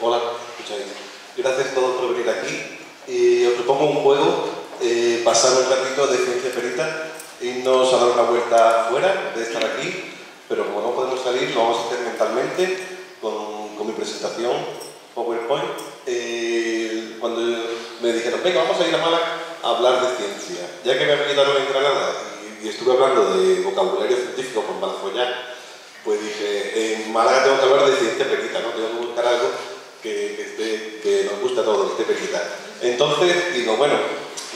Hola, escucháis. Gracias a todos por venir aquí. Os propongo un juego, pasar un ratito de ciencia perita, irnos a dar una vuelta afuera de estar aquí, pero como no podemos salir, lo vamos a hacer mentalmente con mi presentación PowerPoint. Cuando me dijeron, venga, vamos a ir a Málaga a hablar de ciencia, ya que me había quedado en Granada y estuve hablando de vocabulario científico con Balfollar, pues dije, en Málaga tengo que hablar de ciencia perita, ¿no? Tengo que buscar algo que nos gusta a todos, que esté perita. Entonces digo, bueno,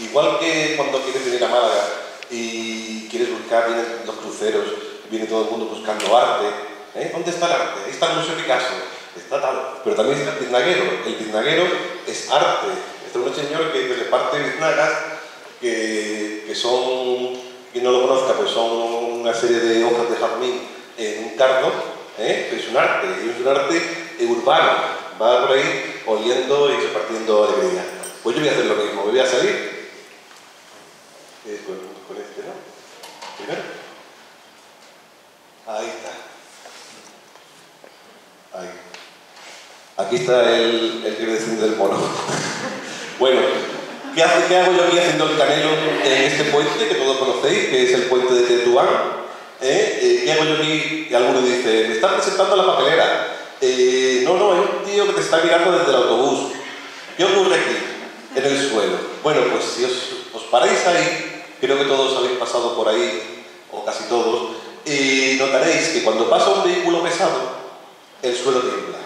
igual que cuando quieres venir a Málaga y quieres buscar, vienen los cruceros, viene todo el mundo buscando arte, ¿eh? ¿Dónde está el arte? Ahí está el Museo Picasso, está tal, pero también está el biznaguero. El biznaguero es arte. Este es un señor que reparte biznagas que son, quien no lo conozca, pues son una serie de hojas de jazmín en un cardo, es un arte, y es un arte urbano. Va por ahí oliendo y repartiendo alegría. Pues yo voy a hacer lo mismo, me voy a salir con este, ¿no? Primero. Ahí está. Ahí. Aquí está el que decide del mono. Bueno, ¿qué hago yo aquí haciendo el canelo en este puente que todos conocéis, que es el puente de Tetuán? ¿Qué hago yo aquí? Y alguno dice, me está presentando la papelera. No, hay un tío que te está mirando desde el autobús. ¿Qué ocurre aquí, en el suelo? Bueno, pues si os paráis ahí, creo que todos habéis pasado por ahí, o casi todos, y notaréis que cuando pasa un vehículo pesado, el suelo tiembla.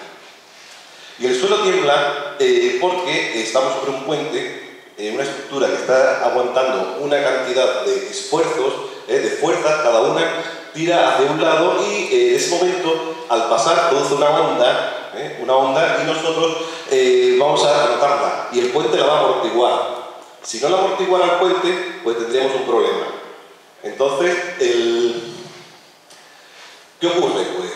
Y el suelo tiembla porque estamos sobre un puente, una estructura que está aguantando una cantidad de esfuerzos, de fuerzas, cada una tira hacia un lado y en ese momento, al pasar, produce una onda y nosotros vamos a notarla y el puente la va a amortiguar. Si no la amortiguara el puente, pues tendríamos un problema. Entonces, ¿qué ocurre? Pues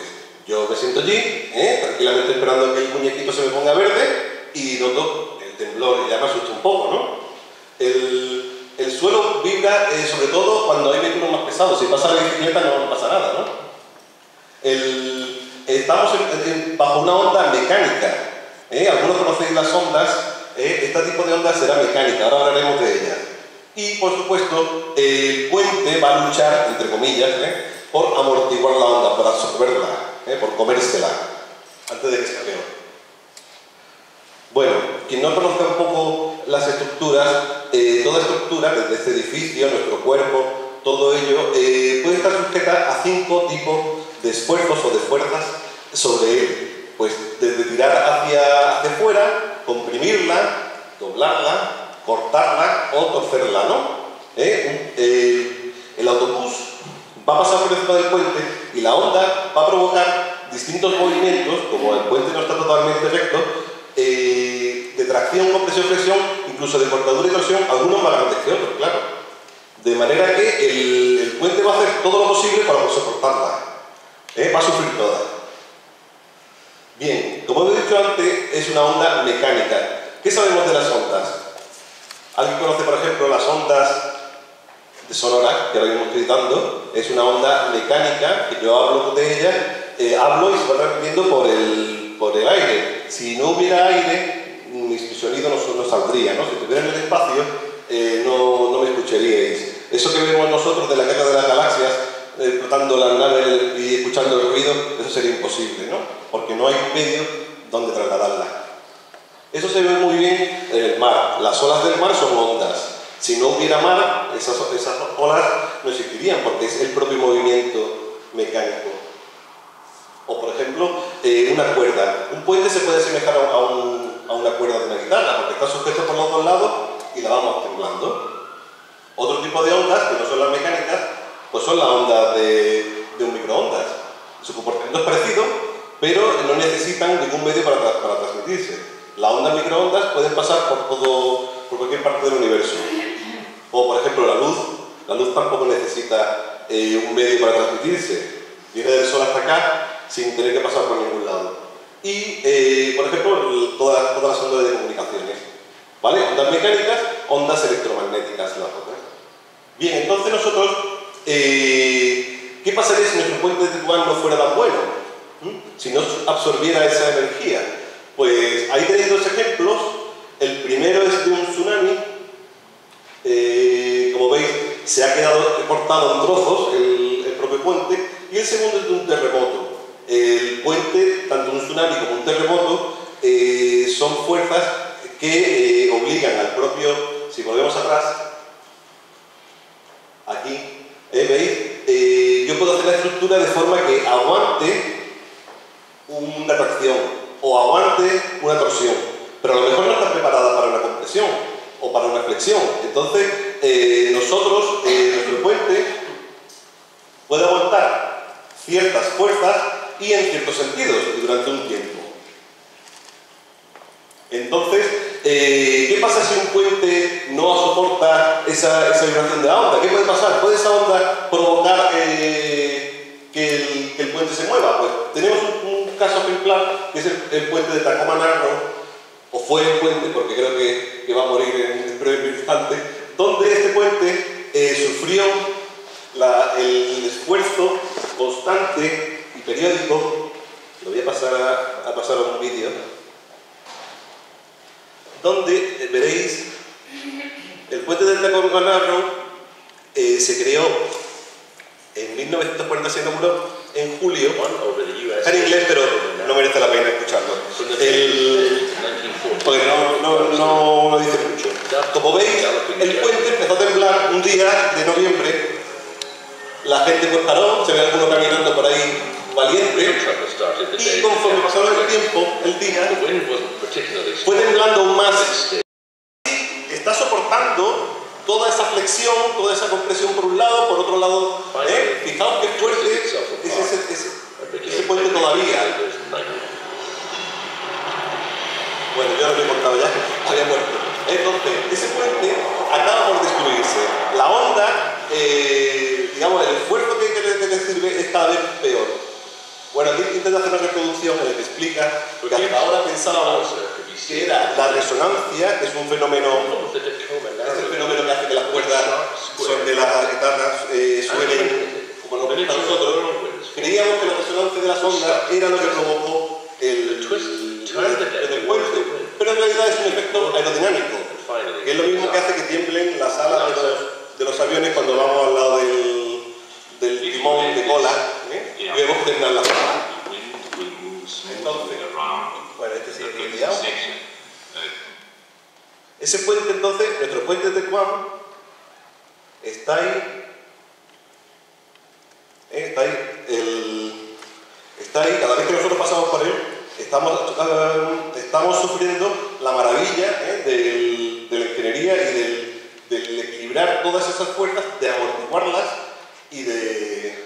yo me siento allí, tranquilamente esperando que el muñequito se me ponga verde y noto el temblor y ya me asusta un poco, ¿no? El suelo vibra sobre todo cuando hay vehículos más pesados. Si pasa la bicicleta no pasa nada, ¿no? Estamos bajo una onda mecánica. Algunos conocéis las ondas. Este tipo de ondas será mecánica, ahora hablaremos de ellas. Y por supuesto, el puente va a luchar, entre comillas, por amortiguar la onda, por absorberla, por comérsela, antes de que sea peor. Bueno, quien no conozca un poco las estructuras, toda estructura, desde este edificio, nuestro cuerpo, todo ello, puede estar sujeta a 5 tipos de esfuerzos o de fuerzas sobre él. Pues desde tirar hacia afuera, comprimirla, doblarla, cortarla o torcerla, ¿no? El autobús va a pasar por encima del puente y la onda va a provocar distintos movimientos, como el puente no está totalmente recto, de tracción, compresión, flexión, incluso de cortadura y torsión, algunos más grandes que otros, claro. De manera que el puente va a hacer todo lo posible para soportarla. Va a sufrir toda. Bien, como he dicho antes, es una onda mecánica. ¿Qué sabemos de las ondas? ¿Alguien conoce, por ejemplo, las ondas de sonora que ahora mismo estoy dando? Es una onda mecánica que yo hablo de ella, hablo y se va transmitiendo por el aire. Si no hubiera aire, mi sonido no saldría, ¿no? Si estuviera en el espacio, no me escucharíais. Eso que vemos nosotros de la guerra de las galaxias, flotando las naves y escuchando el ruido, eso sería imposible, ¿no? Porque no hay medio donde trasladarla. Eso se ve muy bien en el mar. Las olas del mar son ondas. Si no hubiera mar, esas olas no existirían porque es el propio movimiento mecánico. O, por ejemplo, una cuerda. Un puente se puede asemejar a una cuerda de una guitarra porque está sujeto por los dos lados y la vamos temblando. Otro tipo de ondas, que no son las mecánicas, pues son las ondas de un microondas. Su comportamiento es parecido, pero no necesitan ningún medio para transmitirse. Las ondas microondas pueden pasar por cualquier parte del universo. O, por ejemplo, la luz tampoco necesita un medio para transmitirse. Viene del sol hasta acá sin tener que pasar por ningún lado. Y, por ejemplo, todas las ondas de comunicaciones. ¿Vale? Ondas mecánicas, ondas electromagnéticas, las otras. Bien, entonces nosotros, ¿qué pasaría si nuestro puente de Tetuán no fuera tan bueno? Si no absorbiera esa energía. Pues ahí tenéis dos ejemplos. El primero es de un tsunami. Como veis, se ha quedado cortado en trozos el propio puente. Y el segundo es de un terremoto. El puente, tanto un tsunami como un terremoto, son fuerzas que obligan al propio, si volvemos atrás, aquí, ¿veis? Yo puedo hacer la estructura de forma que aguante una tracción o aguante una torsión, pero a lo mejor no está preparada para una compresión o para una flexión. Entonces, nuestro puente puede aguantar ciertas fuerzas y en ciertos sentidos durante un tiempo. Entonces, ¿qué pasa si un puente no soporta esa vibración de la onda? ¿Qué puede pasar? ¿Puede esa onda provocar que el puente se mueva? Pues tenemos un caso ejemplar, que es el puente de Tacoma Narrow, o fue el puente, porque creo que va a morir en breve instante, donde este puente sufrió el esfuerzo constante y periódico. Lo voy a pasar a un vídeo, donde veréis el puente del Tacoma Narrow se creó en 1940, se inauguró en julio. Está en inglés, pero no merece la pena escucharlo, porque no dice mucho. Como veis, el puente empezó a temblar un día de noviembre. La gente pues paró, se ve alguno caminando por ahí valiente, y conforme pasaba el tiempo, el día, fue temblando aún más. Está soportando toda esa flexión, toda esa compresión por un lado, por otro lado, fijaos qué fuerte es ese puente todavía. Bueno, yo lo he contado ya, había muerto. Entonces, ese puente acaba por destruirse. La onda, digamos, el esfuerzo que le sirve es cada vez peor. Bueno, aquí intento hacer una reproducción en la que explica que hasta ahora pensábamos que era la resonancia, que es un fenómeno, es el fenómeno que hace que las cuerdas de las guitarras suenen como lo que para nosotros. Creíamos que la resonancia de las ondas era lo que provocó el puente, pero en realidad es un efecto aerodinámico, que es lo mismo que hace que tiemblen las alas de los aviones cuando vamos al lado del timón de cola, y vemos que temblan las alas. Entonces, bueno, este sí es el liado. Ese puente, entonces, nuestro puente de Tetuán está ahí. Está ahí, cada vez que nosotros pasamos por él, estamos sufriendo la maravilla de la ingeniería y del equilibrar todas esas fuerzas, de amortiguarlas y de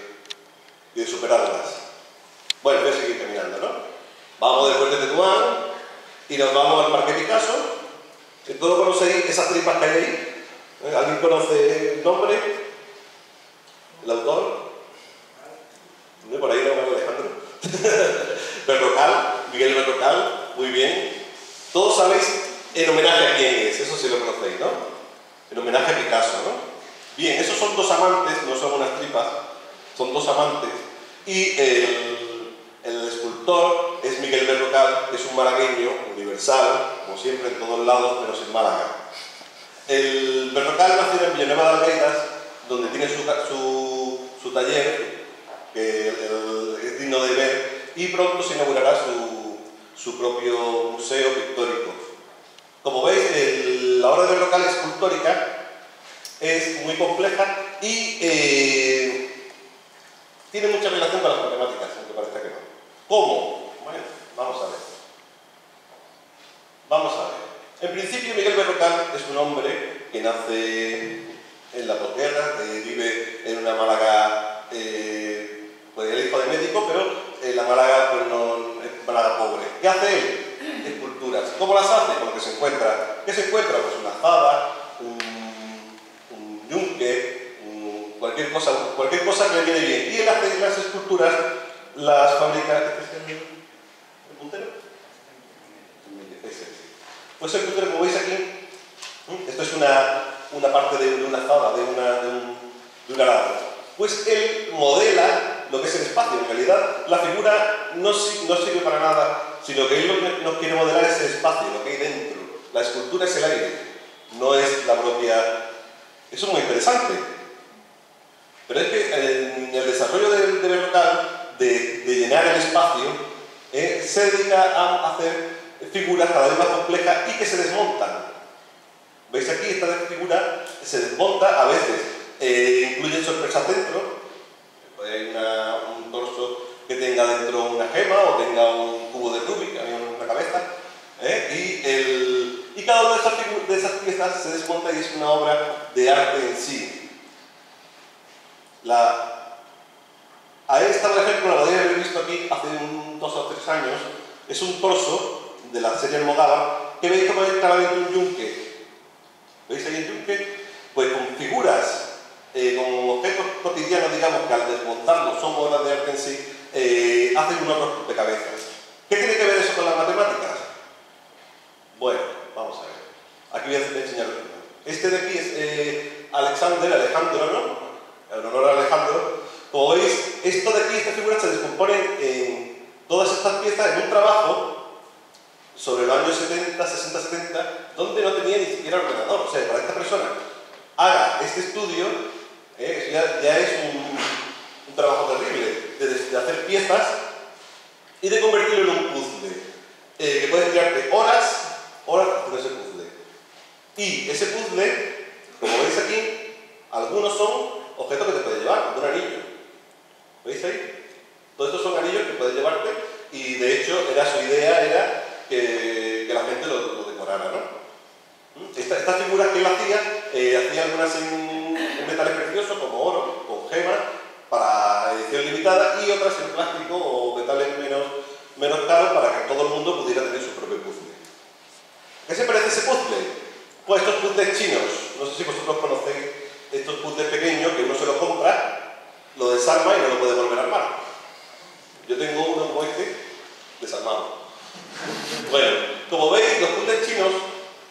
superarlas. Bueno, voy a seguir caminando, ¿no? Vamos del puente de Tetuán y nos vamos al Parque Picasso. Si todos conocéis esas tripas que hay ahí, ¿alguien conoce el nombre? ¿El autor? No, por ahí no, Alejandro. Berrocal, Miguel Berrocal, muy bien. Todos sabéis en homenaje a quién es, eso sí lo conocéis, ¿no? En homenaje a Picasso, ¿no? Bien, esos son dos amantes, no son unas tripas, son dos amantes. Y el escultor es Miguel Berrocal, que es un malagueño universal, como siempre en todos lados, menos en Málaga. El Berrocal nació en Villanueva de Algeiras, donde tiene su taller, que es digno de ver, y pronto se inaugurará su propio museo pictórico. Como veis, la obra de Berrocal escultórica es muy compleja y tiene mucha relación con las matemáticas, aunque parezca que no. ¿Cómo? Bueno, vamos a ver. Vamos a ver. En principio, Miguel Berrocal es un hombre que nace en la posguerra, vive en una Málaga, pues él es hijo de médico, pero la Málaga pues no, es Málaga pobre. ¿Qué hace él? Esculturas. ¿Cómo las hace? Con lo que se encuentra. ¿Qué se encuentra? Pues una azada, un yunque, cualquier cosa que le viene bien. Y él hace las esculturas, las fabrica. ¿Este es el puntero? Pues el puntero, como veis aquí, esto es una parte de una azada, de un arado. Pues él modela lo que es el espacio. En realidad, la figura no sirve para nada, sino que él lo que nos quiere modelar es el espacio, lo que hay dentro. La escultura es el aire, no es la propia... Eso es muy interesante. Pero es que en el desarrollo de Berrocal, de llenar el espacio, se dedica a hacer figuras cada vez más complejas y que se desmontan. ¿Veis aquí? Esta figura se desmonta, a veces incluye sorpresas dentro. Hay un torso que tenga dentro una gema o tenga un cubo de Rubik, una cabeza. Y cada una de esas piezas se desmonta y es una obra de arte en sí. A esta, por ejemplo, la podéis haber visto aquí hace 2 o 3 años. Es un torso de la serie Almogávar que veis como está dentro de un yunque. ¿Veis ahí el yunque? Pues con figuras, con objetos cotidianos, digamos, que al desmontarlos son obras de arte en sí, hacen unos rompecabezas. ¿Qué tiene que ver eso con las matemáticas? Bueno, vamos a ver. Aquí voy a enseñaros uno. Este de aquí es Alejandro, ¿no? En honor a Alejandro. Como veis, esto de aquí, esta figura se descompone en todas estas piezas en un trabajo sobre los años 70, 60, 70, donde no tenía ni siquiera ordenador. O sea, para esta persona haga este estudio, ya es un trabajo terrible de hacer piezas y de convertirlo en un puzzle. Que puedes tirarte horas haciendo ese puzzle. Y ese puzzle, como veis aquí, algunos son objetos que te puedes llevar, como un anillo. ¿Veis ahí? Todos estos son anillos que puedes llevarte y de hecho su idea era que la gente lo decorara, ¿no? Estas figuras que él hacía algunas en metales preciosos como oro, con gemas, para edición limitada y otras en plástico o metales menos caros para que todo el mundo pudiera tener su propio puzzle. ¿Qué se parece ese puzzle? Pues estos puzzles chinos, no sé si vosotros conocéis estos puzzles pequeños que uno se los compra, lo desarma y no lo puede volver a armar. Yo tengo uno como este, desarmado. Bueno, como veis, los puzzles chinos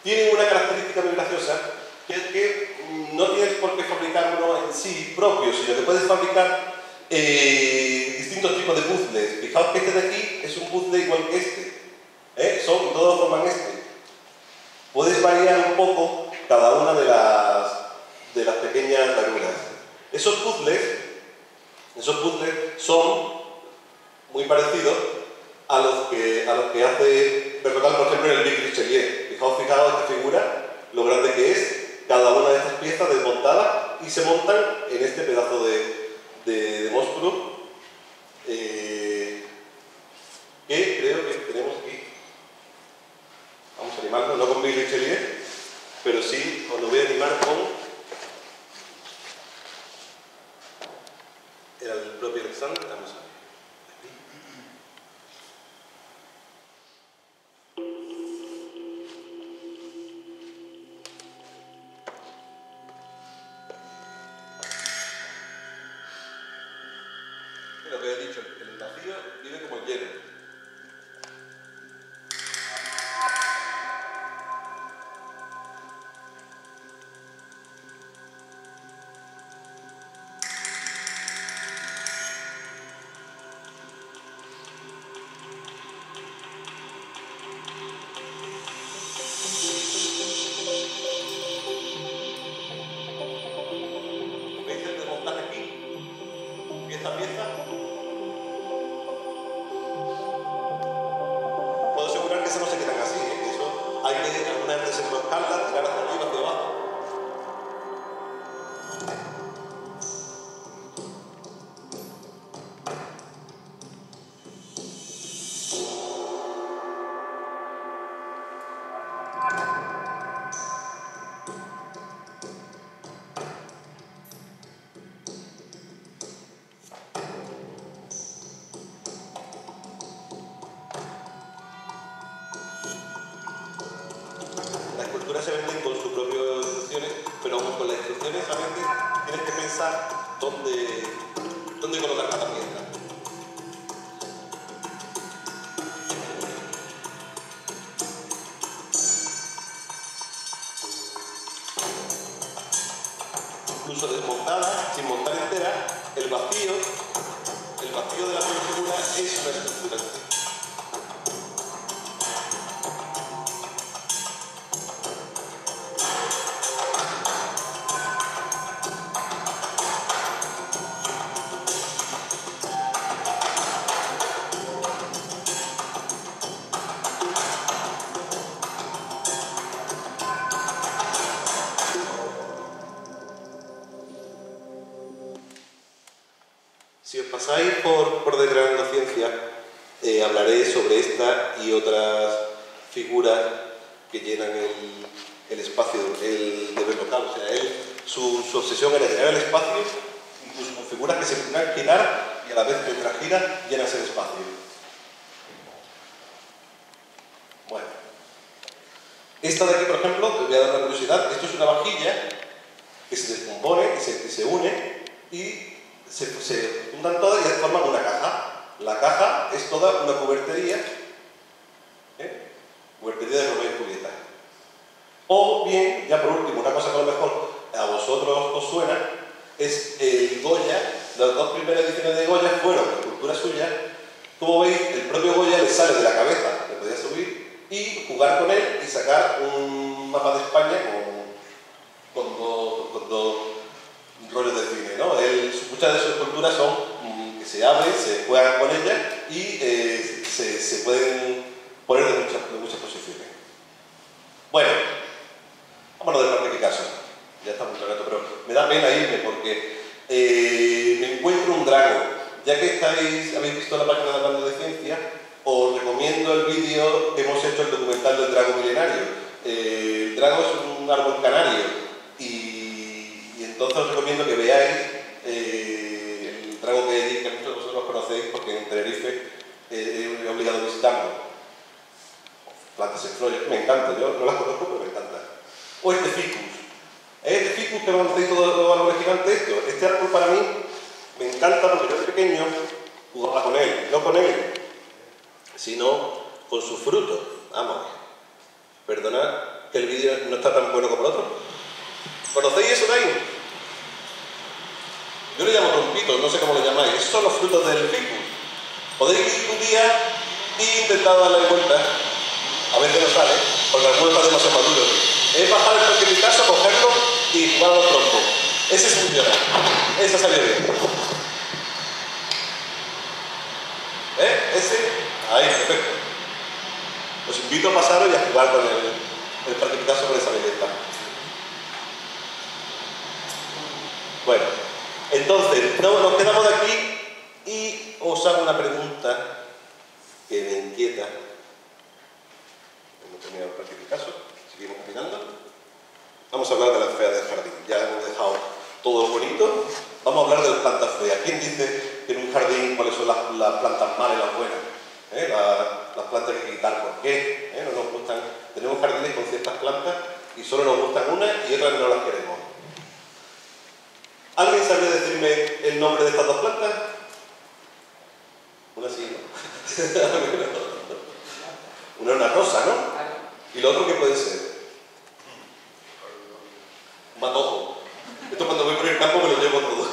tienen una característica muy graciosa, que es que no tienes por qué fabricar uno en sí propio, sino que puedes fabricar distintos tipos de puzzles. Fijaos que este de aquí es un puzzle igual que este. Todos forman este. Puedes variar un poco cada una de las pequeñas ranuras. Esos puzzles son muy parecidos a los que hace Berrocal, por ejemplo, en el Big Richelieu. Fijaos esta figura, lo grande que es, cada una de estas piezas desmontadas y se montan en este pedazo de monstruo que creo que tenemos aquí. Vamos a animarnos, no con Big Richelieu, pero sí os lo voy a animar con el propio Alexander. Vamos a ver. Lo que he dicho, el vacío vive como el lleno. ¿Veis el desmontaje aquí? Pieza a pieza. Puedo asegurar que eso no se quedan así, que eso hay que algunas veces desenroscarla, tirar hacia arriba, hacia abajo. Las esculturas se venden con sus propias instrucciones, pero aún con las instrucciones a veces tienes que pensar dónde colocar cada pieza. Incluso desmontada, sin montar entera, el vacío el vacío de la figura es una estructura en sí. Si os pasáis por Desgranando Ciencia, hablaré sobre esta y otras figuras que llenan el espacio, el deber local. O sea, su obsesión era llenar el espacio, incluso con figuras que se puedan girar y a la vez que mientras gira llenas el espacio. Bueno, esta de aquí, por ejemplo, os voy a dar una curiosidad. Esto es una vajilla que se descompone, que se une y se juntan todas y forman una caja. La caja es toda una cubertería, cubertería de Romeo y Julieta. O bien, ya por último, una cosa que a lo mejor a vosotros os suena, es el Goya. Las dos primeras ediciones de Goya fueron esculturas suyas. Como veis, el propio Goya le sale de la cabeza, le podía subir y jugar con él y sacar un mapa de España con dos rollos de cine, ¿no? Muchas de sus esculturas son que se abren, se juegan con ellas y se pueden poner de muchas posiciones. Bueno, vámonos del Parque Picasso. Ya está muy claro, pero me da pena irme porque me encuentro un drago. Ya que habéis visto la página de Hablando de Ciencia, os recomiendo el vídeo que hemos hecho, el documental del drago milenario. El drago es un árbol canario y entonces os recomiendo que veáis el drago que muchos de vosotros conocéis porque en Tenerife he obligado a visitarlo. Plantas en flores, me encanta, yo no las conozco pero me encanta. O este ficus. Este ficus que conocéis todos los árboles gigantes, este árbol para mí me encanta porque yo de pequeño jugaba con él, no con él, sino con sus frutos. Vamos, perdonad que el vídeo no está tan bueno como el otro. ¿Conocéis eso de ahí? Yo le llamo trompitos, no sé cómo le llamáis. Esos son los frutos del ficus. Podéis ir un día e intentar darle vuelta. A veces no sale, porque algunos están demasiado maduros. Es bajar el Parque Picasso, cogerlo y jugar a los trompos. Ese funciona. Ese salió bien. Ese, ahí, perfecto. Os invito a pasaros y a jugar con el Parque Picasso con esa belleza. Bueno, entonces, nos quedamos de aquí y os hago una pregunta que me inquieta. Hemos terminado el Parque Picasso, seguimos caminando. Vamos a hablar de las feas del jardín. Ya hemos dejado todo lo bonito. Vamos a hablar de las plantas feas. ¿Quién dice que en un jardín cuáles son las plantas malas y las buenas? Las plantas que hay que quitar. ¿Por qué? No nos gustan. Tenemos jardines con ciertas plantas y solo nos gustan unas y otras no las queremos. ¿Alguien sabría decirme el nombre de estas dos plantas? Una sí, ¿no? Una es una rosa, ¿no? ¿Y lo otro qué puede ser? Un matojo. Esto cuando voy por el campo me lo llevo todo.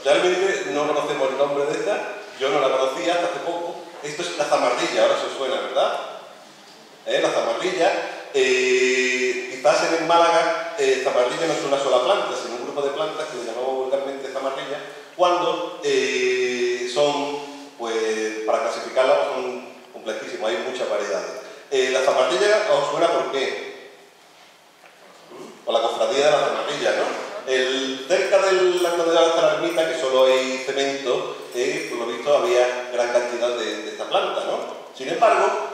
Realmente no conocemos el nombre de esta. Yo no la conocía hasta hace poco. Esto es la zamarrilla, ahora se os suena, ¿verdad? La zamarrilla. Quizás en Málaga, zamarrilla no es una sola planta, sino un grupo de plantas que le llamamos vulgarmente zamarrilla, cuando son, pues, para clasificarlas son complejísimos, hay muchas variedades. La zamarrilla os suena por qué. Por la cofradía de la zamarrilla, ¿no? Cerca de la catedral de la ermita, que solo hay cemento, por lo visto había gran cantidad de esta planta, ¿no? Sin embargo,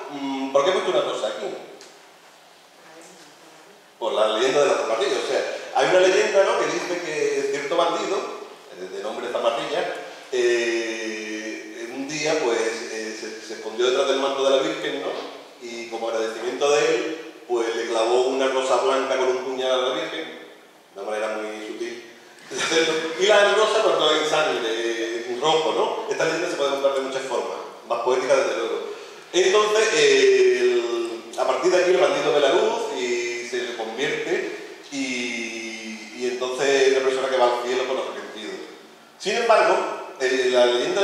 ¿por qué he puesto una cosa aquí? Por la leyenda de la zamarrilla. O sea, hay una leyenda, ¿no?, que dice que cierto bandido, de nombre Zamarrilla, un día pues se escondió detrás del manto de la Virgen, ¿no? Y como agradecimiento de él, pues le clavó una rosa blanca con un puñal a la Virgen, de una manera muy sutil. Y la rosa cortó en sangre, en rojo, ¿no? Esta leyenda se puede contar de muchas formas, más poética desde luego. Entonces, a partir de aquí el bandido ve la luz y se convierte y entonces es la persona que va al cielo con los arrepentidos. Sin embargo, la leyenda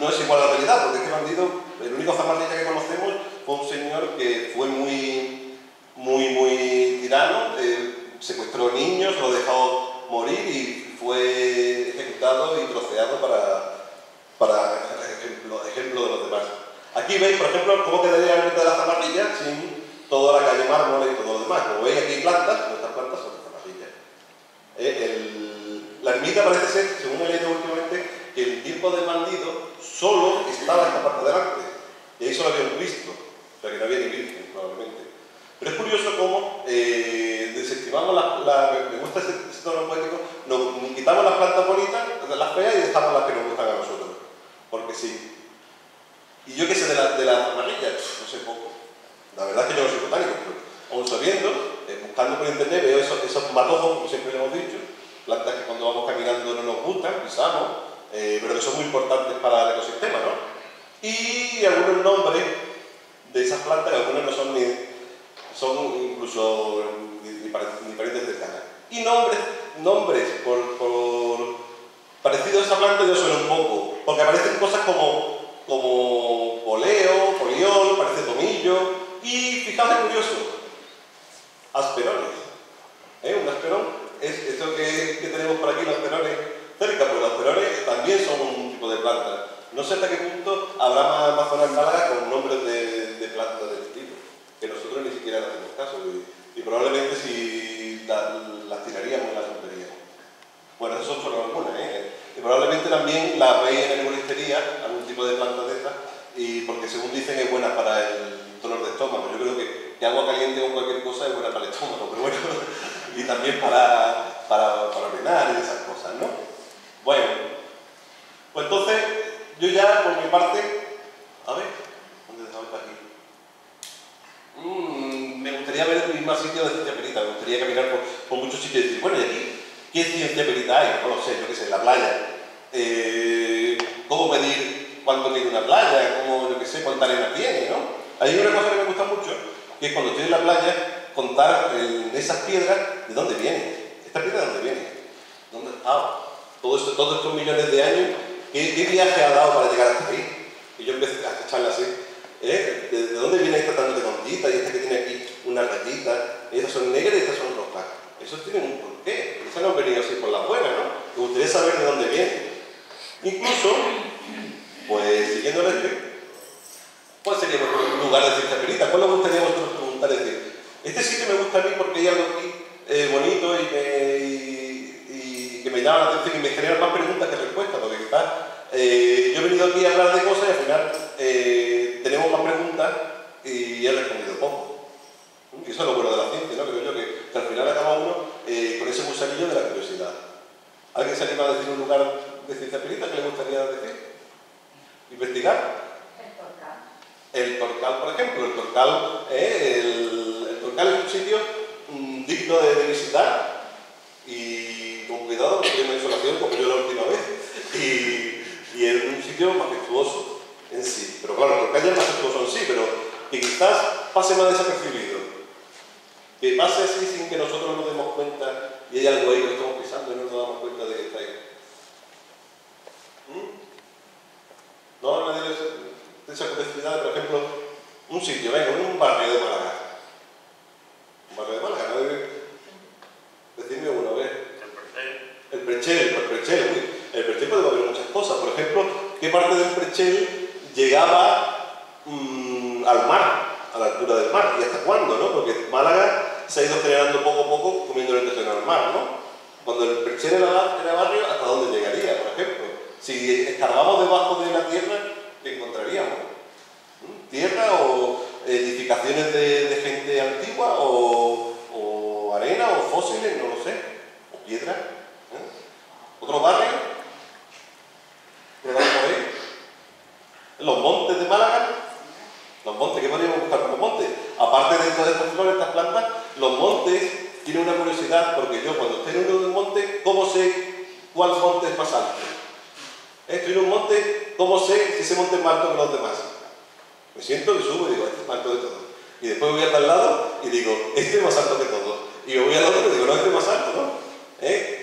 no es igual a la realidad, porque este bandido, el único zamarrilla que conocemos fue un señor que fue muy tirano, secuestró niños, lo dejó morir y fue ejecutado y troceado para ejemplo de los demás. Aquí veis, por ejemplo, cómo quedaría la mitad de la zamarrilla sin toda la calle Mármol y todo lo demás. Como veis, aquí hay plantas, nuestras plantas son de zamarrilla. La ermita parece ser, según he leído últimamente, que el tiempo del bandido solo estaba esta parte delante. Y ahí solo había un Cristo, o sea que no había ni virgen, probablemente. Pero es curioso cómo desestimamos me gusta ese tono poético, nos quitamos las plantas bonitas, las feas, y dejamos las que nos gustan a nosotros. Porque sí. Y yo qué sé de la zamarrilla, no sé poco. La verdad es que yo no soy botánico, pero aún sabiendo, buscando por internet, veo esos matojos, como siempre le hemos dicho, plantas que cuando vamos caminando no nos gustan, pisamos, pero que son muy importantes para el ecosistema, ¿no? Y algunos nombres de esas plantas, que algunos no son son incluso ni parientes cercanas. Y nombres por parecidos a esa planta yo sueno un poco, porque aparecen cosas como poleo, poliol, parece tomillo, y fijaos qué curioso, asperones. Un asperón es esto que tenemos por aquí, los asperones cerca, pues los asperones también son un tipo de planta. No sé hasta qué punto habrá más zonas en Málaga con nombres de plantas de este tipo, que nosotros ni siquiera le hacemos caso, y probablemente si las tiraríamos, las romperíamos. Bueno, eso son solo algunas, Y probablemente también la veis en herboristería, algún tipo de planta de estas, y porque según dicen es buena para el dolor de estómago. Yo creo que agua caliente con cualquier cosa es buena para el estómago, pero bueno, y también para orinar y esas cosas, ¿no? Bueno, pues entonces yo ya por mi parte, a ver, ¿dónde dejamos aquí? Me gustaría ver más sitios de ciencia perita, me gustaría caminar por muchos sitios y decir, bueno, ¿y aquí qué ciencia perita hay? No lo sé, yo qué sé, en la playa. ¿Cómo medir cuánto mide una playa? ¿Cómo, yo qué sé, cuánta arena tiene, no? Hay una cosa que me gusta mucho, que es cuando estoy en la playa, contar en esas piedras de dónde vienen. ¿Esta piedra de dónde viene? ¿Dónde ha estado? Todos estos millones de años, ¿qué viaje ha dado para llegar hasta ahí? Y yo empecé a echarla así. ¿De dónde viene esta tan redondita y esta que tiene aquí una rayita? Estas son negras y estas son rojas. Eso tiene un porqué. Eso no han venido así por la buena, ¿no? Me gustaría saber de dónde viene. Incluso, pues siguiendo el ¿cuál sería un lugar de ciencia perita? ¿Cuál os gustaría a vosotros preguntar? Es decir, este sitio me gusta a mí porque hay algo aquí bonito y que me llama la atención y me genera más preguntas que respuestas, porque quizás yo he venido aquí a hablar de cosas y al final tenemos más preguntas y he respondido poco. Y eso es lo bueno de la ciencia, ¿no? Creo yo que al final acaba uno con ese gusanillo de la curiosidad. ¿Alguien se anima a decir un lugar de ciencia perita que le gustaría decir? ¿Investigar? El Torcal, por ejemplo. El Torcal es un sitio digno de visitar y con cuidado, porque tiene una insolación como yo la última vez. Y es un sitio majestuoso en sí. Pero claro, el Torcal ya es majestuoso en sí, pero que quizás pase más desapercibido. Que pase así sin que nosotros nos demos cuenta y hay algo ahí que estamos pisando y no nos damos cuenta de que está ahí. ¿No? Nadie de esa curiosidad, por ejemplo, un sitio, venga, un barrio de Málaga. Un barrio de Málaga, ¿no? Decidme uno, a ver. El Perchel, el Perchel puede haber muchas cosas. Por ejemplo, ¿qué parte del Perchel llegaba al mar, a la altura del mar? ¿Y hasta cuándo, no? Porque Málaga se ha ido generando poco a poco comiendo el terreno al mar, ¿no? Cuando el Perchel era barrio, ¿hasta dónde llegaría, por ejemplo? Si escarbamos debajo de la tierra, ¿qué encontraríamos? ¿Tierra o edificaciones de gente antigua o arena o fósiles? No lo sé. ¿O piedra? ¿Otro barrio? ¿Qué vamos a ver? ¿Los montes de Málaga? Los montes, ¿qué podríamos buscar como montes? Aparte de todas estas flores, estas plantas, los montes tienen una curiosidad, porque yo cuando estoy en un monte, ¿cómo sé cuál monte es más alto? Estoy en un monte, ¿cómo sé si ese monte es más alto que los demás? Me siento y subo y digo, este es más alto de todos. Y después voy al lado y digo, este es más alto que todos. Y yo voy al otro y digo, no, este es más alto, ¿no?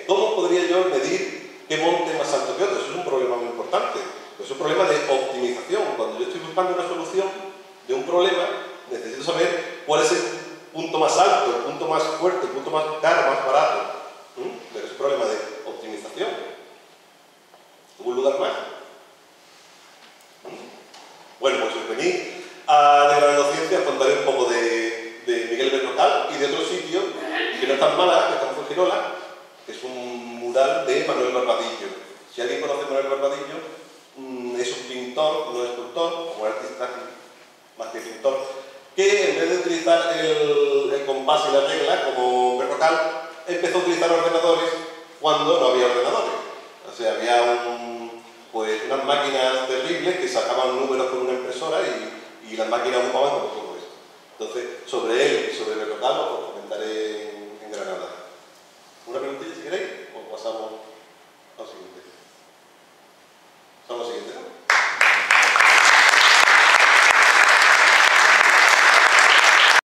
¿Cómo podría yo medir qué monte es más alto que otro? Eso es un problema muy importante. importante. Es un problema de optimización. Cuando yo estoy buscando una solución de un problema, necesito saber cuál es el punto más alto, el punto más fuerte, el punto más caro, más barato. Pero es un problema de optimización. ¿Algún lugar más? Bueno, pues venid a Degradando Ciencias, contaré un poco de Miguel Berrocal y de otro sitio que no es tan mala, que está en Fuengirola, que es un mural de Manuel Barbadillo. Si alguien conoce a Manuel Barbadillo, es un pintor, no escultor, o un artista más que pintor, que en vez de utilizar el compás y la regla como Berrocal, empezó a utilizar ordenadores cuando no había ordenadores. O sea, había pues unas máquinas terribles que sacaban números con una impresora y las máquinas ocupaban como todo esto. Entonces, sobre